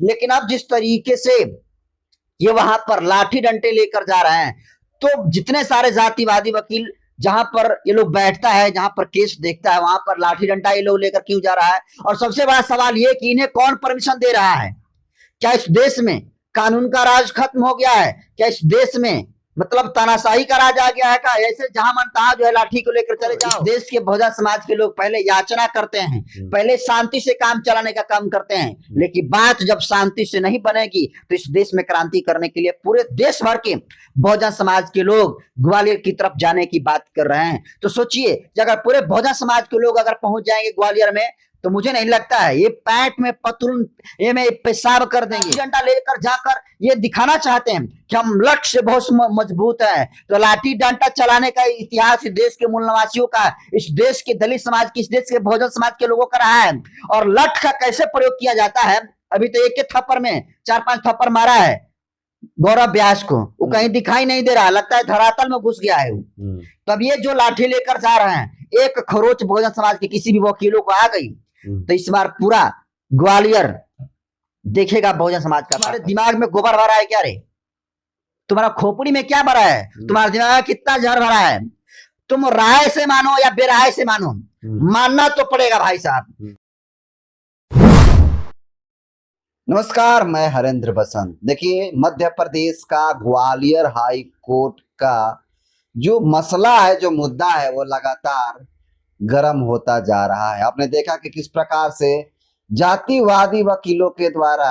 लेकिन अब जिस तरीके से ये वहां पर लाठी डंडे लेकर जा रहे हैं, तो जितने सारे जातिवादी वकील जहां पर ये लोग बैठता है, जहां पर केस देखता है, वहां पर लाठी डंडा ये लोग लेकर क्यों जा रहा है? और सबसे बड़ा सवाल ये कि इन्हें कौन परमिशन दे रहा है? क्या इस देश में कानून का राज खत्म हो गया है? क्या इस देश में मतलब तानाशाही का राज आ गया है? का ऐसे जहां मन तहां जो है लाठी को लेकर चले जाओ। इस देश के बहुजन समाज के लोग पहले याचना करते हैं, पहले शांति से काम चलाने का काम करते हैं, लेकिन बात जब शांति से नहीं बनेगी तो इस देश में क्रांति करने के लिए पूरे देश भर के बहुजन समाज के लोग ग्वालियर की तरफ जाने की बात कर रहे हैं। तो सोचिए कि अगर पूरे बहुजन समाज के लोग अगर पहुंच जाएंगे ग्वालियर में, तो मुझे नहीं लगता है ये पैंट में पतलून ये में पेशाब कर देंगे। डंडा लेकर जाकर ये दिखाना चाहते हैं कि हम लक्ष्य से बहुत मजबूत है। तो लाठी डंडा चलाने का इतिहास इस देश के मूल निवासियों का, इस देश के दलित समाज की, इस देश के बहुजन समाज के लोगों का रहा है। और लठ का कैसे प्रयोग किया जाता है, अभी तो एक थप्पड़ में 4-5 थप्पड़ मारा है गौरव व्यास को, वो कहीं दिखाई नहीं दे रहा, लगता है धरातल में घुस गया है वो। तो अब ये जो लाठी लेकर जा रहे हैं, एक खरोच बहुजन समाज के किसी भी वकीलों को आ गई तो इस बार पूरा ग्वालियर देखेगा बहुजन समाज का। तुम्हारे दिमाग में गोबर भरा है क्या रे? तुम्हारा खोपड़ी में क्या भरा है? तुम्हारे दिमाग में कितना जहर भरा है? तुम राय से मानो या बेराय से मानो, मानना तो पड़ेगा भाई साहब। नमस्कार, मैं हरेंद्र बसंत। देखिए, मध्य प्रदेश का ग्वालियर हाई कोर्ट का जो मसला है, जो मुद्दा है, वो लगातार गर्म होता जा रहा है। आपने देखा कि किस प्रकार से जातिवादी वकीलों के द्वारा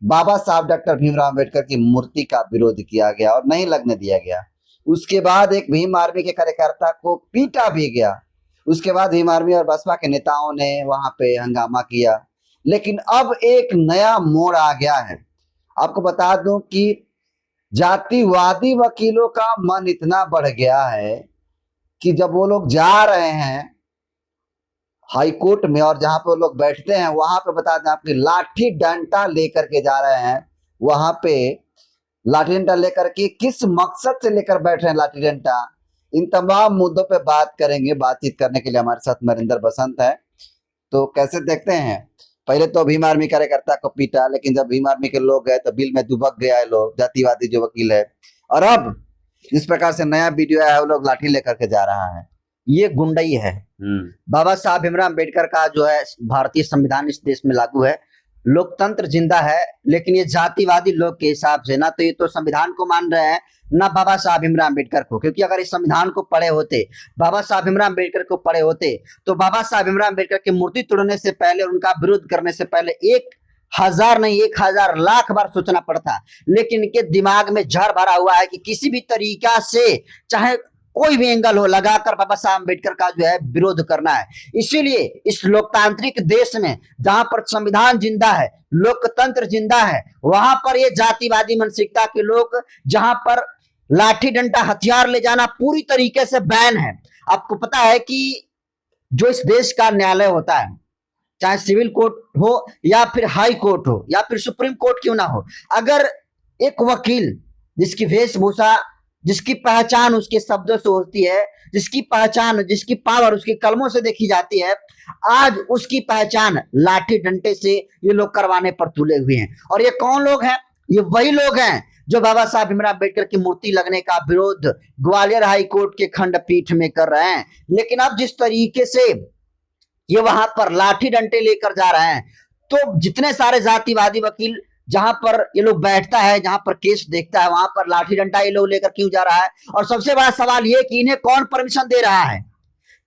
बाबा साहब डॉक्टर भीमराव अंबेडकर की मूर्ति का विरोध किया गया और नहीं लगने दिया गया। उसके बाद एक भीम आर्मी के कार्यकर्ता को पीटा भी गया। उसके बाद भीम आर्मी और बसपा के नेताओं ने वहां पे हंगामा किया। लेकिन अब एक नया मोड़ आ गया है। आपको बता दूं कि जातिवादी वकीलों का मन इतना बढ़ गया है कि जब वो लोग जा रहे हैं हाई कोर्ट में और जहां पे वो लोग बैठते हैं, वहां पे बता दें आपकी लाठी डंडा लेकर के जा रहे हैं। वहां पे लाठी डंडा लेकर के किस मकसद से लेकर बैठ रहे हैं लाठी डंडा, इन तमाम मुद्दों पे बात करेंगे। बातचीत करने के लिए हमारे साथ नरेंद्र बसंत है। तो कैसे देखते हैं, पहले तो भीम आर्मी कार्यकर्ता को पीटा, लेकिन जब भीम आर्मी के लोग गए तो बिल में दुबक गया है लोग, जातिवादी जो वकील है। और अब जिस प्रकार से नया वीडियो आया है, वो लोग लाठी लेकर के जा रहा है। ये गुंडई है। बाबा साहब भीमराव अम्बेडकर का जो है भारतीय संविधान इस देश में लागू है, लोकतंत्र जिंदा है, लेकिन ये जातिवादी लोग के हिसाब से ना तो ये तो संविधान को मान रहे हैं, ना बाबा साहब भीमराव अम्बेडकर को। क्योंकि अगर इस संविधान को पढ़े होते, बाबा साहब भीमराव अम्बेडकर को पढ़े होते, तो बाबा साहब भीमराव अम्बेडकर की मूर्ति तोड़ने से पहले, उनका विरोध करने से पहले 1000 नहीं 1000 लाख बार सोचना पड़ता। लेकिन इनके दिमाग में जहर भरा हुआ है कि किसी भी तरीका से, चाहे कोई भी एंगल हो, लगाकर बाबा साहब अम्बेडकर का जो है विरोध करना है। इसीलिए इस लोकतांत्रिक देश में जहां पर संविधान जिंदा है, लोकतंत्र जिंदा है, वहां पर ये जातिवादी मानसिकता के लोग, जहां पर लाठी डंडा हथियार ले जाना पूरी तरीके से बैन है। आपको पता है कि जो इस देश का न्यायालय होता है, चाहे सिविल कोर्ट हो या फिर हाई कोर्ट हो या फिर सुप्रीम कोर्ट क्यों ना हो, अगर एक वकील जिसकी वेशभूषा, जिसकी पहचान उसके शब्दों से होती है, जिसकी पहचान, जिसकी पावर उसके कलमों से देखी जाती है, आज उसकी पहचान लाठी डंडे से ये लोग करवाने पर तुले हुए हैं। और ये कौन लोग हैं? ये वही लोग हैं जो बाबा साहब भीमराव अम्बेडकर की मूर्ति लगने का विरोध ग्वालियर हाई कोर्ट के खंडपीठ में कर रहे हैं। लेकिन अब जिस तरीके से ये वहां पर लाठी डंडे लेकर जा रहे हैं, तो जितने सारे जातिवादी वकील जहां पर ये लोग बैठता है, जहां पर केस देखता है, वहां पर लाठी डंडा ये लोग लेकर क्यों जा रहा है? और सबसे बड़ा सवाल ये कि इन्हें कौन परमिशन दे रहा है?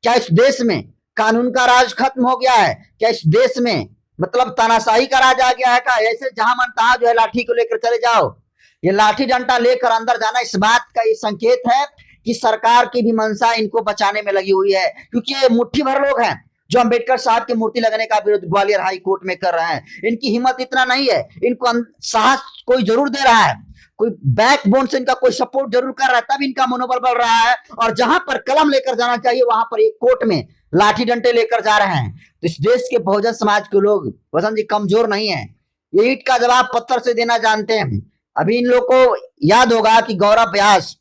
क्या इस देश में कानून का राज खत्म हो गया है? क्या इस देश में मतलब तानाशाही का राज आ गया है? का ऐसे जहां मन तहां जो है लाठी को लेकर चले जाओ। ये लाठी डंडा लेकर अंदर जाना इस बात का ये संकेत है कि सरकार की भी मंशा इनको बचाने में लगी हुई है। क्योंकि ये मुट्ठी भर लोग हैं जो अंबेडकर साहब की मूर्ति लगने का विरोध ग्वालियर हाई कोर्ट में कर रहे हैं। इनकी हिम्मत इतना नहीं है, इनको साहस कोई जरूर दे रहा है, कोई बैकबोन से इनका कोई सपोर्ट जरूर कर रहा है, तब इनका मनोबल बढ़ रहा है। और जहां पर कलम लेकर जाना चाहिए, वहां पर एक कोर्ट में लाठी डंडे लेकर जा रहे हैं। तो इस देश के बहुजन समाज के लोग वसंत जी कमजोर नहीं है, ये ईंट का जवाब पत्थर से देना जानते हैं। अभी इन लोग को याद होगा कि गौरव व्यास,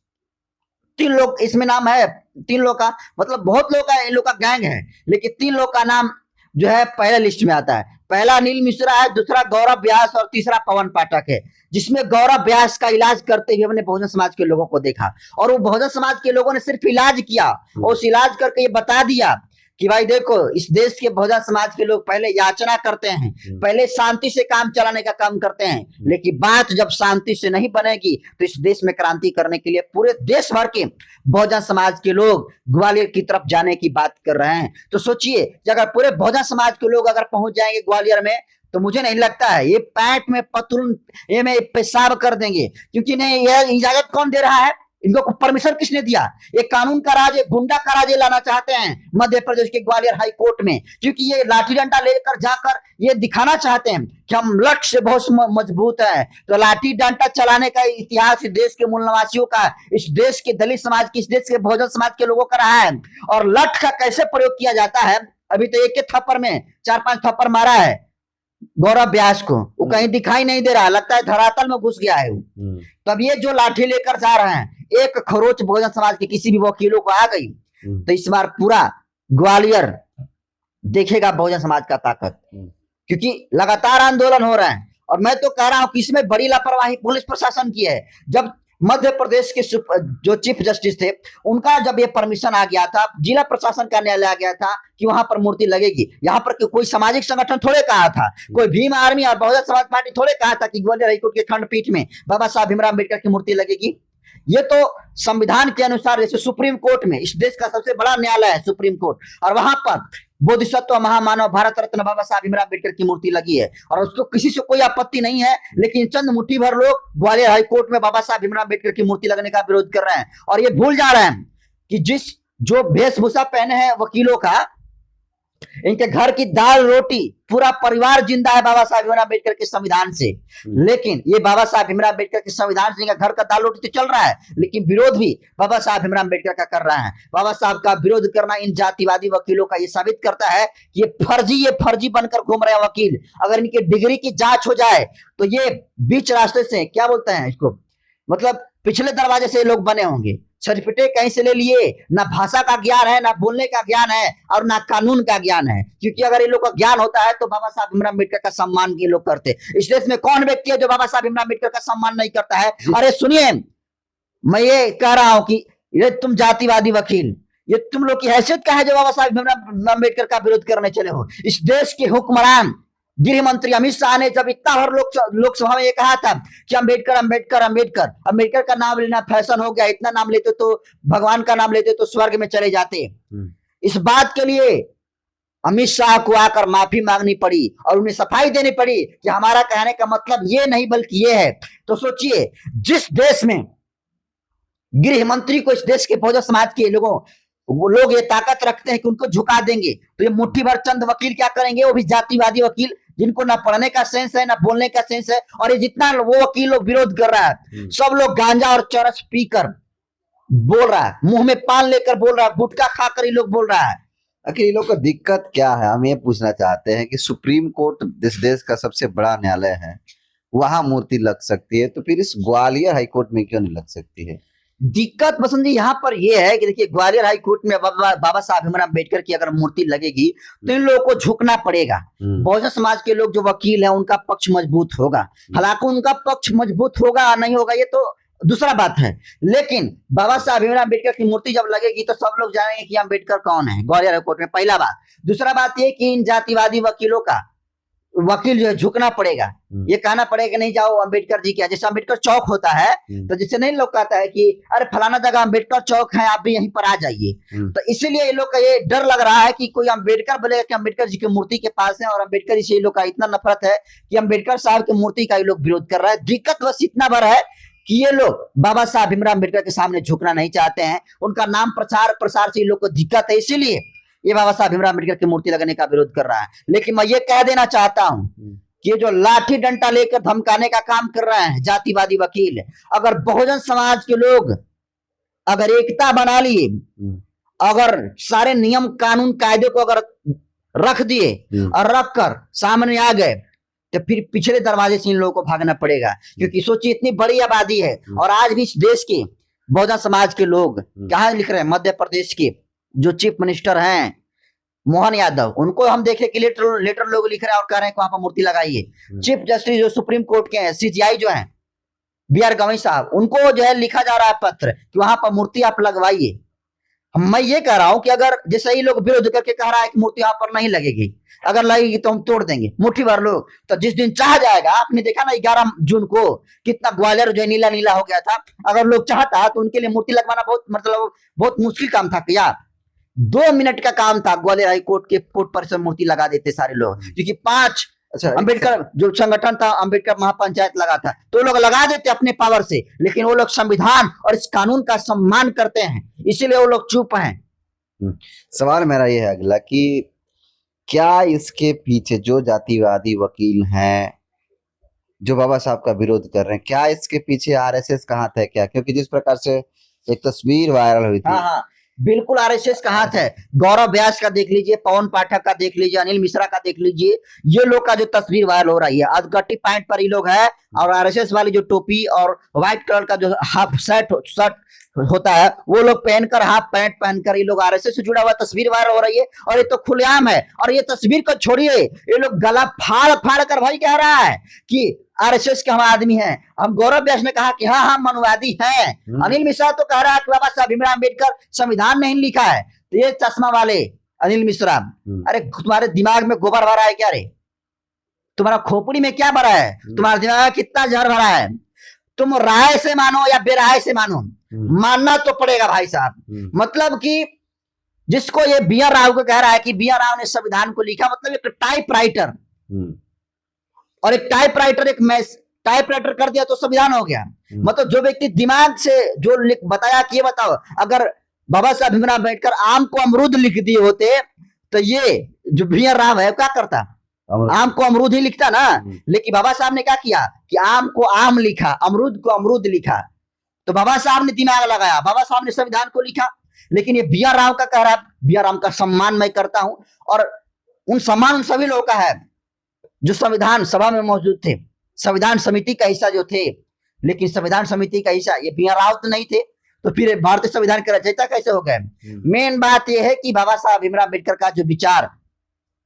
3 लोग इसमें नाम है, 3 लोग का मतलब बहुत लोग का इन लोग का गैंग है, लेकिन 3 लोग का नाम जो है पहले लिस्ट में आता है। पहला अनिल मिश्रा है, दूसरा गौरव व्यास और तीसरा पवन पाठक है, जिसमें गौरव व्यास का इलाज करते हुए हमने बहुजन समाज के लोगों को देखा। और वो बहुजन समाज के लोगों ने सिर्फ इलाज किया, और उस इलाज करके ये बता दिया कि भाई देखो, इस देश के बहुजन समाज के लोग पहले याचना करते हैं, पहले शांति से काम चलाने का काम करते हैं, लेकिन बात जब शांति से नहीं बनेगी तो इस देश में क्रांति करने के लिए पूरे देश भर के बहुजन समाज के लोग ग्वालियर की तरफ जाने की बात कर रहे हैं। तो सोचिए, अगर पूरे बहुजन समाज के लोग अगर पहुंच जाएंगे ग्वालियर में, तो मुझे नहीं लगता है ये पैंट में पतलून ये में पेशाब कर देंगे, क्योंकि नहीं, यह इजाजत कौन दे रहा है, इनको परमिशन किसने दिया? ये कानून का राज, गुंडा का राज लाना चाहते हैं मध्य प्रदेश के ग्वालियर हाई कोर्ट में, क्योंकि ये लाठी डंडा लेकर जाकर ये दिखाना चाहते हैं कि हम लठ से बहुत मजबूत है। तो लाठी डंडा चलाने का इतिहास इस देश के मूल निवासियों का, इस देश के दलित समाज की, इस देश के बहुजन समाज के लोगों का रहा है। और लठ का कैसे प्रयोग किया जाता है, अभी तो एक थप्पड़ में 4-5 थप्पड़ मारा है गौरव व्यास को, वो कहीं दिखाई नहीं दे रहा, लगता है धरातल में घुस गया है वो। तब ये जो लाठी लेकर जा रहे हैं, एक खरोच बहुजन समाज के किसी भी वकीलों को आ गई तो इस बार पूरा ग्वालियर देखेगा बहुजन समाज का ताकत, क्योंकि लगातार आंदोलन हो रहे हैं। और मैं तो कह रहा हूं कि इसमें बड़ी लापरवाही पुलिस प्रशासन की है। जब मध्य प्रदेश के जो चीफ जस्टिस थे, उनका जब ये परमिशन आ गया था, जिला प्रशासन का न्यायालय आ गया था कि वहां पर मूर्ति लगेगी, यहाँ पर कोई सामाजिक संगठन थोड़े कहा था, कोई भीम आर्मी और बहुजन समाज पार्टी थोड़े कहा था कि ग्वालियर हाईकोर्ट के खंडपीठ में बाबा साहब भीमराव अम्बेडकर की मूर्ति लगेगी। ये तो संविधान के अनुसार, जैसे सुप्रीम कोर्ट में, इस देश का सबसे बड़ा न्यायालय है सुप्रीम कोर्ट, और वहां पर बोधिसत्व महामानव भारत रत्न बाबा साहब भीमराव अम्बेडकर की मूर्ति लगी है, और उसको किसी से कोई आपत्ति नहीं है। लेकिन चंद मुट्ठी भर लोग ग्वालियर हाईकोर्ट में बाबा साहब भीमराव अम्बेडकर की मूर्ति लगने का विरोध कर रहे हैं, और ये भूल जा रहे हैं कि जो वेशभूषा पहने हैं वकीलों का, इनके घर की दाल रोटी पूरा परिवार जिंदा है बाबा साहब भीमराव अम्बेडकर के संविधान से। लेकिन ये बाबा साहब भीमराव अम्बेडकर के संविधान से घर का दाल रोटी तो चल रहा है, लेकिन विरोध भी बाबा साहब भीमराव अम्बेडकर का कर रहा है। बाबा साहब का विरोध करना इन जातिवादी वकीलों का ये साबित करता है कि ये फर्जी बनकर घूम रहे हैं वकील। अगर इनकी डिग्री की जांच हो जाए तो ये बीच रास्ते से, क्या बोलते हैं इसको, मतलब पिछले दरवाजे से लोग बने होंगे। सर्टिफिकेट कहीं से ले लिए, ना भाषा का ज्ञान है, ना बोलने का ज्ञान है, और ना कानून का ज्ञान है। क्योंकि अगर इन लोग का ज्ञान होता है तो बाबा साहब भीमराव अम्बेडकर का सम्मान ये लोग करते। इस देश में कौन व्यक्ति है जो बाबा साहब भीमराव अम्बेडकर का सम्मान नहीं करता है? अरे सुनिए, मैं ये कह रहा हूं कि ये तुम जातिवादी वकील, ये तुम लोग की हैसियत क्या है जो बाबा साहब भीमराव अम्बेडकर का विरोध करने चले हो? इस देश के हुक्मरान गृह मंत्री अमित शाह ने जब इतना भर लोकसभा में ये कहा था कि अम्बेडकर अम्बेडकर अम्बेडकर, अम्बेडकर का नाम लेना फैशन हो गया, इतना नाम लेते तो भगवान का नाम लेते तो स्वर्ग में चले जाते। इस बात के लिए अमित शाह को आकर माफी मांगनी पड़ी और उन्हें सफाई देनी पड़ी कि हमारा कहने का मतलब ये नहीं बल्कि ये है। तो सोचिए, जिस देश में गृह मंत्री को इस देश के बहुजन समाज के वो लोग ये ताकत रखते हैं कि उनको झुका देंगे, तो ये मुट्ठी भर चंद वकील क्या करेंगे? वो भी जातिवादी वकील, जिनको ना पढ़ने का सेंस है, ना बोलने का सेंस है। और ये जितना वो वकील लोग विरोध कर रहा है, सब लोग गांजा और चरस पीकर बोल रहा है, मुंह में पान लेकर बोल रहा है, गुटखा खाकर ये लोग बोल रहा है। आखिर इन लोग का दिक्कत क्या है? हम ये पूछना चाहते हैं कि सुप्रीम कोर्ट इस देश का सबसे बड़ा न्यायालय है, वहां मूर्ति लग सकती है, तो फिर इस ग्वालियर हाईकोर्ट में क्यों नहीं लग सकती है? दिक्कत बसंत जी यहाँ पर यह है कि देखिए, ग्वालियर हाई कोर्ट में बाबा साहब भीमराव अम्बेडकर की अगर मूर्ति लगेगी तो इन लोगों को झुकना पड़ेगा। बहुजन समाज के लोग जो वकील हैं उनका पक्ष मजबूत होगा। हालांकि उनका पक्ष मजबूत होगा नहीं होगा ये तो दूसरा बात है, लेकिन बाबा साहब भीमराव अम्बेडकर की मूर्ति जब लगेगी तो सब लोग जानेंगे कि अम्बेडकर कौन है ग्वालियर हाई कोर्ट में, पहला बात। दूसरा बात ये कि इन जातिवादी वकीलों का वकील जो है झुकना पड़ेगा, ये कहना पड़ेगा नहीं जाओ अम्बेडकर जी क्या, जैसे अम्बेडकर चौक होता है तो जिससे नहीं लोग कहता है कि अरे फलाना जगह अम्बेडकर चौक है, आप भी यहीं पर आ जाइए। तो इसीलिए ये लोग का ये डर लग रहा है कि कोई अम्बेडकर बोलेगा कि अम्बेडकर जी की मूर्ति के पास है, और अम्बेडकर जी से ये लोग का इतना नफरत है कि अम्बेडकर साहब की मूर्ति का ये लोग विरोध कर रहा है। दिक्कत बस इतना भर है कि ये लोग बाबा साहब भीमराव अम्बेडकर के सामने झुकना नहीं चाहते हैं। उनका नाम प्रचार प्रसार से ये लोग को दिक्कत है, इसीलिए ये बाबा साहब भीमराव अम्बेडकर की मूर्ति लगने का विरोध कर रहा है। लेकिन मैं ये कह देना चाहता हूं कि ये जो लाठी डंडा लेकर धमकाने का काम कर रहे हैं जातिवादी वकील, अगर बहुजन समाज के लोग अगर एकता बना लिए, अगर सारे नियम कानून कायदे को अगर रख दिए और रखकर सामने आ गए, तो फिर पिछले दरवाजे से इन लोगों को भागना पड़ेगा। क्योंकि सोचिए, इतनी बड़ी आबादी है और आज भी इस देश के बहुजन समाज के लोग क्या लिख रहे हैं, मध्य प्रदेश के जो चीफ मिनिस्टर हैं मोहन यादव, उनको हम देखे कि लेटर लेटर लोग लिख रहे हैं और कह रहे हैं कि वहां पर मूर्ति लगाइए। चीफ जस्टिस जो सुप्रीम कोर्ट के हैं, सीजीआई जो है बी आर गवई साहब, उनको जो है लिखा जा रहा है पत्र कि वहां पर मूर्ति आप लगवाइए। मैं ये कह रहा हूं कि अगर जैसे ही लोग विरोध करके कह रहा है कि मूर्ति वहां पर नहीं लगेगी, अगर लगेगी तो हम तोड़ देंगे मुट्ठी भर लोग। तो जिस दिन चाह जाएगा, आपने देखा ना 11 जून को कितना ग्वालियर जो है नीला नीला हो गया था। अगर लोग चाहता तो उनके लिए मूर्ति लगवाना बहुत मतलब बहुत मुश्किल काम था क्या? 2 मिनट का काम था, ग्वालियर हाई कोर्ट के कोर्ट परिसर में मूर्ति लगा देते सारे लोग, क्योंकि 5 अच्छा, अंबेडकर जो संगठन था, अंबेडकर महापंचायत लगा था, तो लोग लगा देते अपने पावर से। लेकिन वो लोग संविधान और इस कानून का सम्मान करते हैं, इसीलिए वो लोग चुप हैं। सवाल मेरा ये है अगला कि क्या इसके पीछे जो जातिवादी वकील हैं जो बाबा साहब का विरोध कर रहे हैं, क्या इसके पीछे आरएसएस का हाथ है क्या? क्योंकि जिस प्रकार से एक तस्वीर वायरल हुई थी। हाँ हाँ, बिल्कुल आरएसएस का हाथ है। गौरव व्यास का देख लीजिए, पवन पाठक का देख लीजिए, अनिल मिश्रा का देख लीजिए, ये लोग का जो तस्वीर वायरल हो रही है, अधगट्टी पैंट पर ये लोग है, और आरएसएस वाली जो टोपी और व्हाइट कलर का जो हाफ शर्ट होता है, वो लोग पहनकर, हाफ पैंट पहनकर ये लोग आरएसएस से जुड़ा हुआ तस्वीर वायरल हो रही है। और ये तो खुलेआम है। और ये तस्वीर को छोड़िए, ये लोग गला फाड़ फाड़ कर भाई कह रहा है कि आरएसएस के हम आदमी हैं। हम गौरव व्यास ने कहा कि हाँ हम मनुवादी हैं। अनिल मिश्रा तो कह रहा है कि बाबा साहब भीमराव अम्बेडकर संविधान नहीं लिखा है। तो ये चश्मा वाले अनिल मिश्रा, अरे तुम्हारे दिमाग में गोबर भरा है क्या रे? तुम्हारा खोपड़ी में क्या भरा है? तुम्हारे दिमाग में कितना जहर भरा है? तुम राय से मानो या बेराय से मानो, मानना तो पड़ेगा भाई साहब। मतलब कि जिसको ये बी आर राव को कह रहा है कि बी आर राव ने संविधान को लिखा, मतलब एक टाइप राइटर, और एक टाइप राइटर एक टाइप राइटर कर दिया तो संविधान हो गया। मतलब जो व्यक्ति दिमाग से जो बताया कि ये बताओ, अगर बाबा साहब भीमराव अम्बेडकर आम को अमरूद लिख दिए होते तो ये जो बी आर राव है क्या करता? आम को अमरूद ही लिखता ना। लेकिन बाबा साहब ने क्या किया कि आम को आम लिखा, अमरूद को अमरूद लिखा। तो बाबा साहब ने दिमाग लगाया, बाबा साहब ने संविधान को लिखा। लेकिन ये बी आर राव का कह रहा है, बी आर राव का सम्मान मैं करता हूं, और उन सम्मान उन सभी लोगों का है जो संविधान सभा में मौजूद थे, संविधान समिति का हिस्सा जो थे। लेकिन संविधान समिति का हिस्सा ये बी आर राव तो नहीं थे, तो फिर भारतीय संविधान के रचयिता कैसे हो गए? मेन बात यह है कि बाबा साहब भीमराव अम्बेडकर का जो विचार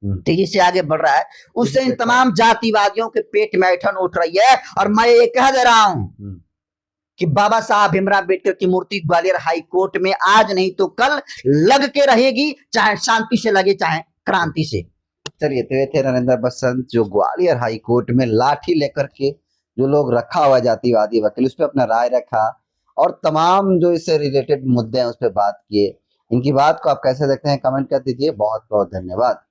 तेजी से आगे बढ़ रहा है, उससे इन तमाम जातिवादियों के पेट में ऐठन उठ रही है। और मैं ये कह दे रहा हूं कि बाबा साहब भीमराव अम्बेडकर की मूर्ति ग्वालियर हाई कोर्ट में आज नहीं तो कल लग के रहेगी, चाहे शांति से लगे चाहे क्रांति से। चलिए, तो ये थे नरेंद्र बसंत जो ग्वालियर हाई कोर्ट में लाठी लेकर के जो लोग रखा हुआ जातिवादी वकील, उस पर अपना राय रखा और तमाम जो इससे रिलेटेड मुद्दे हैं उस पर बात किए। इनकी बात को आप कैसे देखते हैं कमेंट कर दीजिए। बहुत बहुत धन्यवाद।